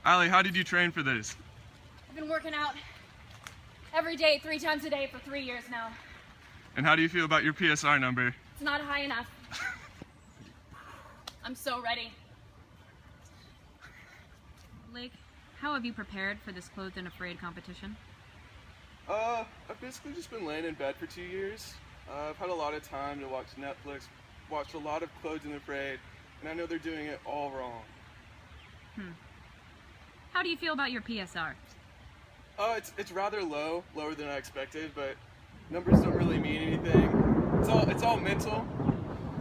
Allie, how did you train for this? I've been working out every day, 3 times a day for 3 years now. And how do you feel about your PSR number? It's not high enough. I'm so ready. Blake, how have you prepared for this Clothed and Afraid competition? I've basically just been laying in bed for 2 years. I've had a lot of time to watch Netflix, watched a lot of Clothed and Afraid, and I know they're doing it all wrong. How do you feel about your PSR? It's rather low, lower than I expected, but numbers don't really mean anything. It's all mental.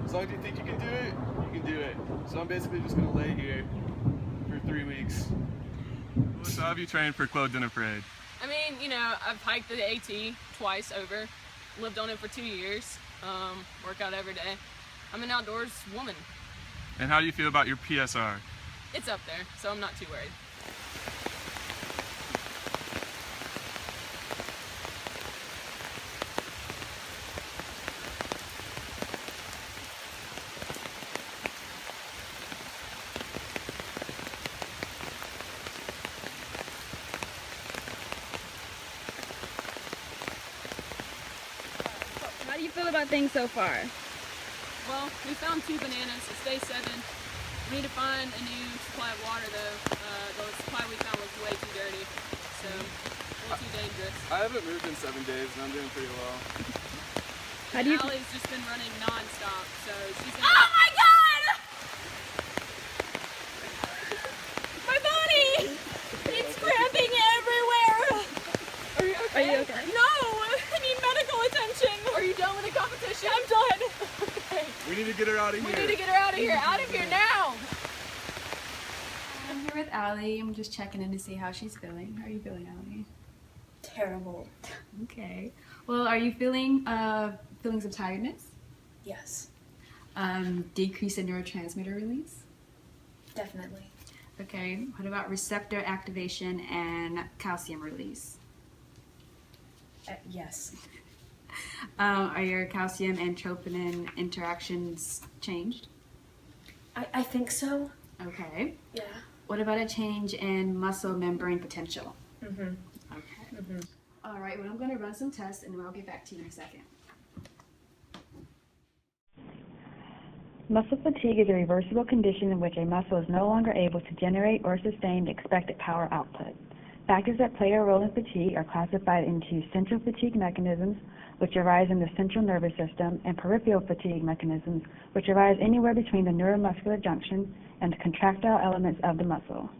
As long as you think you can do it, you can do it. So I'm basically just gonna lay here for 3 weeks. So how have you trained for Clothed and Afraid? I mean, you know, I've hiked the AT twice over, lived on it for 2 years, work out every day. I'm an outdoors woman. And how do you feel about your PSR? It's up there, so I'm not too worried. How do you feel about things so far? Well, we found 2 bananas. It's day 7. We need to find a new supply of water, though. The supply we found was way too dirty, so a little too dangerous. I haven't moved in 7 days, and I'm doing pretty well. How do you? Allie's just been running non-stop, so she's gonna... Oh my God! My body! It's cramping everywhere! Are you okay? Are you okay? No! I need medical attention! Are you done with the competition? I'm done! Okay. We need to get her out of here. We need to get her out of here! Out of here now! I'm here with Allie. I'm just checking in to see how she's feeling. How are you feeling, Allie? Terrible. Okay. Well, are you feeling feelings of tiredness? Yes, Decrease in neurotransmitter release? definitely. Okay. What about receptor activation and calcium release? Yes. Are your calcium and troponin interactions changed? I think so. Okay. Yeah. What about a change in muscle membrane potential? Mm-hmm. Okay. All right, well, I'm going to run some tests and I'll get back to you in a second. Muscle fatigue is a reversible condition in which a muscle is no longer able to generate or sustain the expected power output. Factors that play a role in fatigue are classified into central fatigue mechanisms, which arise in the central nervous system, and peripheral fatigue mechanisms, which arise anywhere between the neuromuscular junction and the contractile elements of the muscle.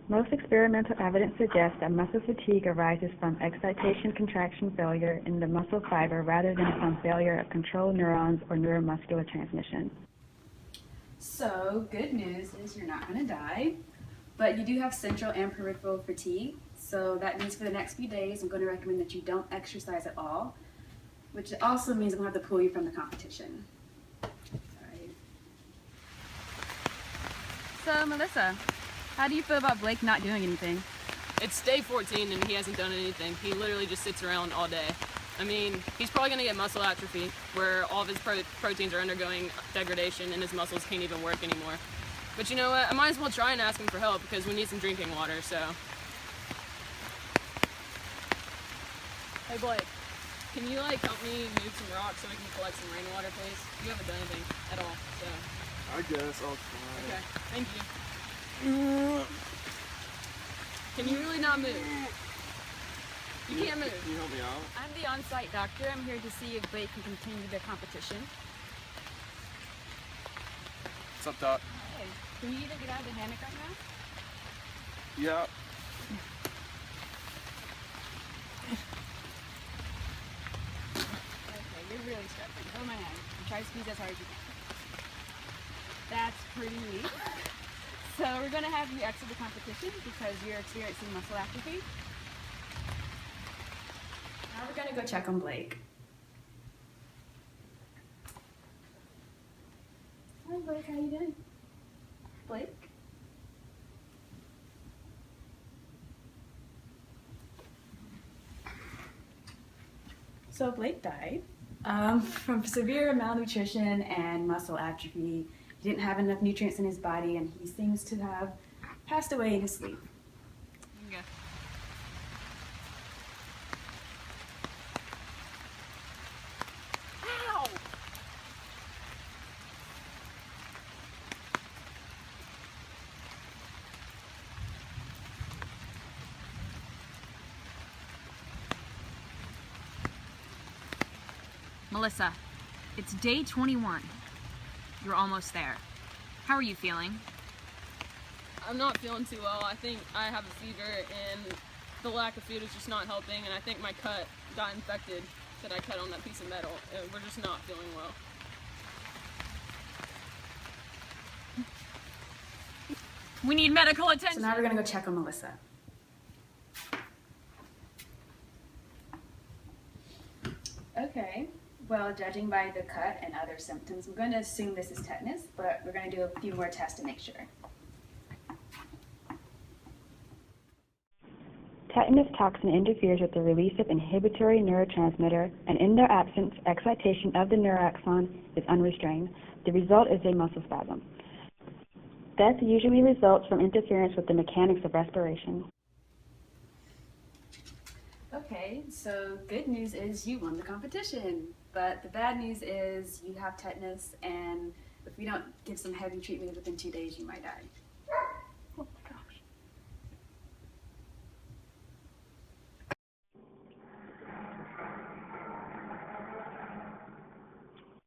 Most experimental evidence suggests that muscle fatigue arises from excitation-contraction failure in the muscle fiber rather than from failure of controlled neurons or neuromuscular transmission. So, good news is you're not going to die, but you do have central and peripheral fatigue. So that means for the next few days, I'm going to recommend that you don't exercise at all, which also means I'm going to have to pull you from the competition. Sorry. So, Melissa, how do you feel about Blake not doing anything? It's day 14 and he hasn't done anything. He literally just sits around all day. I mean, he's probably going to get muscle atrophy, where all of his proteins are undergoing degradation and his muscles can't even work anymore. But you know what? I might as well try and ask him for help because we need some drinking water, so... Hey Blake, can you like help me move some rocks so we can collect some rainwater, please? You haven't done anything at all, so... I guess I'll try. Okay, thank you. Can you really not move? You can't move. Can you help me out? I'm the on-site doctor. I'm here to see if Blake can continue the competition. What's up, Doc? Hey, can you even get out of the hammock right now? Yeah. Okay, you're really struggling. Hold my hand and try to squeeze as hard as you can. That's pretty weak. So we're going to have you exit the competition because you're experiencing muscle atrophy. Now we're going to go check on Blake. Hi Blake, how you doing? Blake? So Blake died from severe malnutrition and muscle atrophy. He didn't have enough nutrients in his body, and he seems to have passed away in his sleep. Okay. Ow! Melissa, it's day 21. You're almost there. How are you feeling? I'm not feeling too well. I think I have a fever and the lack of food is just not helping, and I think my cut got infected that I cut on that piece of metal. And we're just not feeling well. We need medical So attention. now we're gonna go check on Melissa. Okay, well, judging by the cut and other symptoms, we're going to assume this is tetanus, but we're going to do a few more tests to make sure. Tetanus toxin interferes with the release of inhibitory neurotransmitter, and in their absence, excitation of the neuroaxon is unrestrained. The result is a muscle spasm. Death usually results from interference with the mechanics of respiration. Okay, so good news is you won the competition, but the bad news is you have tetanus, and if we don't give some heavy treatment within 2 days, you might die.